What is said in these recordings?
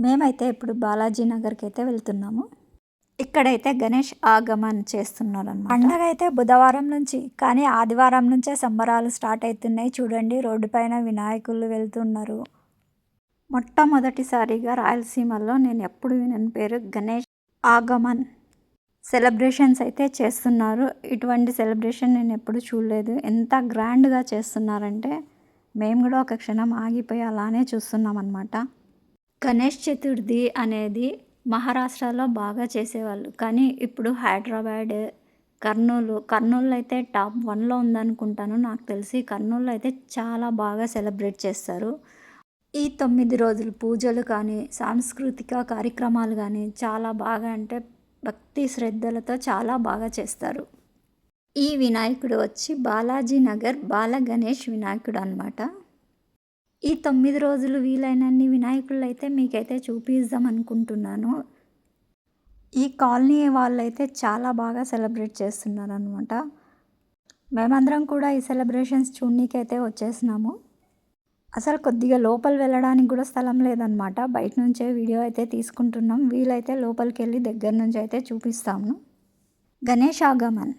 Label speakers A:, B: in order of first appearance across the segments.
A: మేమైతే ఇప్పుడు బాలాజీ నగర్కి అయితే వెళ్తున్నాము. ఇక్కడైతే గణేష్ ఆగమన్ చేస్తున్నారన్నమాట. పండగ అయితే బుధవారం నుంచి, కానీ ఆదివారం నుంచే సంబరాలు స్టార్ట్ అవుతున్నాయి. చూడండి, రోడ్డు పైన వినాయకులు వెళ్తున్నారు. మొట్టమొదటిసారిగా రాయలసీమలో నేను ఎప్పుడు వినని పేరు గణేష్ ఆగమన్ సెలబ్రేషన్స్ అయితే చేస్తున్నారు. ఇటువంటి సెలబ్రేషన్ నేను ఎప్పుడు చూడలేదు. ఎంత గ్రాండ్గా చేస్తున్నారంటే మేము కూడా ఒక క్షణం ఆగిపోయి అలానే చూస్తున్నాం అన్నమాట. గణేష్ చతుర్థి అనేది మహారాష్ట్రలో బాగా చేసేవాళ్ళు, కానీ ఇప్పుడు హైదరాబాద్, కర్నూలు అయితే టాప్ 1లో ఉందనుకుంటాను. నాకు తెలిసి కర్నూలులో అయితే చాలా బాగా సెలబ్రేట్ చేస్తారు. ఈ 9 రోజులు పూజలు కానీ, సాంస్కృతిక కార్యక్రమాలు కానీ చాలా బాగా, అంటే భక్తి శ్రద్ధలతో చాలా బాగా చేస్తారు. ఈ వినాయకుడు వచ్చి బాలాజీ నగర్ బాల గణేష్ వినాయకుడు అనమాట. ఈ 9 రోజులు వీలైనన్ని వినాయకుళ్ళు అయితే మీకైతే చూపిద్దాం అనుకుంటున్నాను. ఈ కాలనీ వాళ్ళైతే చాలా బాగా సెలబ్రేట్ చేస్తున్నారు అనమాట. మేమందరం కూడా ఈ సెలబ్రేషన్స్ చూడనీకైతే వచ్చేసినాము. అసలు కొద్దిగా లోపల వెళ్ళడానికి కూడా స్థలం లేదనమాట. బయట నుంచే వీడియో అయితే తీసుకుంటున్నాం. వీలైతే లోపలికి వెళ్ళి దగ్గర నుంచి అయితే చూపిస్తాము. గణేష్ ఆగమన్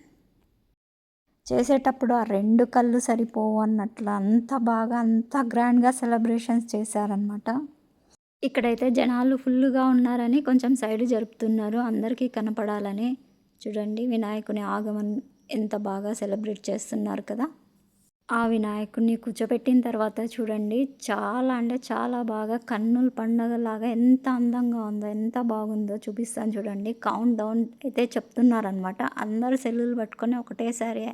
A: చేసేటప్పుడు ఆ 2 కళ్ళు సరిపోవు అన్నట్లు అంత బాగా, అంత గ్రాండ్గా సెలబ్రేషన్స్ చేశారనమాట. ఇక్కడైతే జనాలు ఫుల్గా ఉన్నారని కొంచెం సైడ్ జరుపుతున్నారు, అందరికీ కనపడాలని. చూడండి, వినాయకుని ఆగమన్ ఎంత బాగా సెలబ్రేట్ చేస్తున్నారు కదా. ఆ వినాయకుడిని కూర్చోపెట్టిన తర్వాత చూడండి, చాలా అంటే చాలా బాగా కన్నుల పండగలాగా ఎంత అందంగా ఉందో, ఎంత బాగుందో చూపిస్తాను చూడండి. కౌంట్ డౌన్ అయితే చెప్తున్నారనమాట. అందరు సెల్లులు పట్టుకొని ఒకటేసారి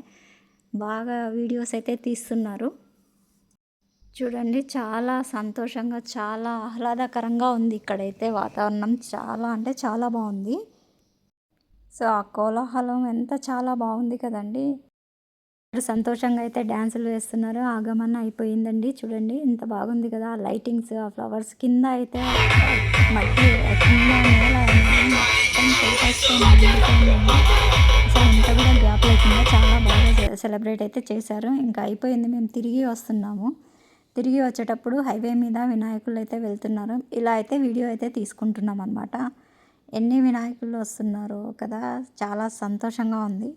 A: బాగా వీడియోస్ అయితే తీస్తున్నారు. చూడండి, చాలా సంతోషంగా, చాలా ఆహ్లాదకరంగా ఉంది. ఇక్కడైతే వాతావరణం చాలా అంటే చాలా బాగుంది. సో ఆ కోలాహలం ఎంత చాలా బాగుంది కదండి. సంతోషంగా అయితే డ్యాన్సులు వేస్తున్నారు. ఆగమన అయిపోయిందండి. చూడండి ఎంత బాగుంది కదా. ఆ లైటింగ్స్, ఆ ఫ్లవర్స్ కింద అయితే మట్టి కింద నేల అసలు ఇంత కూడా గ్యాప్ లేకుండా చాలా బాగా సెలబ్రేట్ అయితే చేశారు. ఇంకా అయిపోయింది, మేము తిరిగి వస్తున్నాము. తిరిగి వచ్చేటప్పుడు హైవే మీద వినాయకులు అయితే వెళ్తున్నారు. ఇలా అయితే వీడియో అయితే తీసుకుంటున్నాం అనమాట. ఎన్ని వినాయకులు వస్తున్నారో కదా, చాలా సంతోషంగా ఉంది.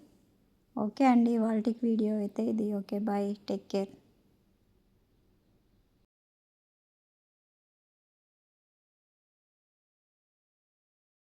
A: ఓకే అండి, ఇవాల్టికి వీడియో అయితే ఇది. Okay, bye, take care.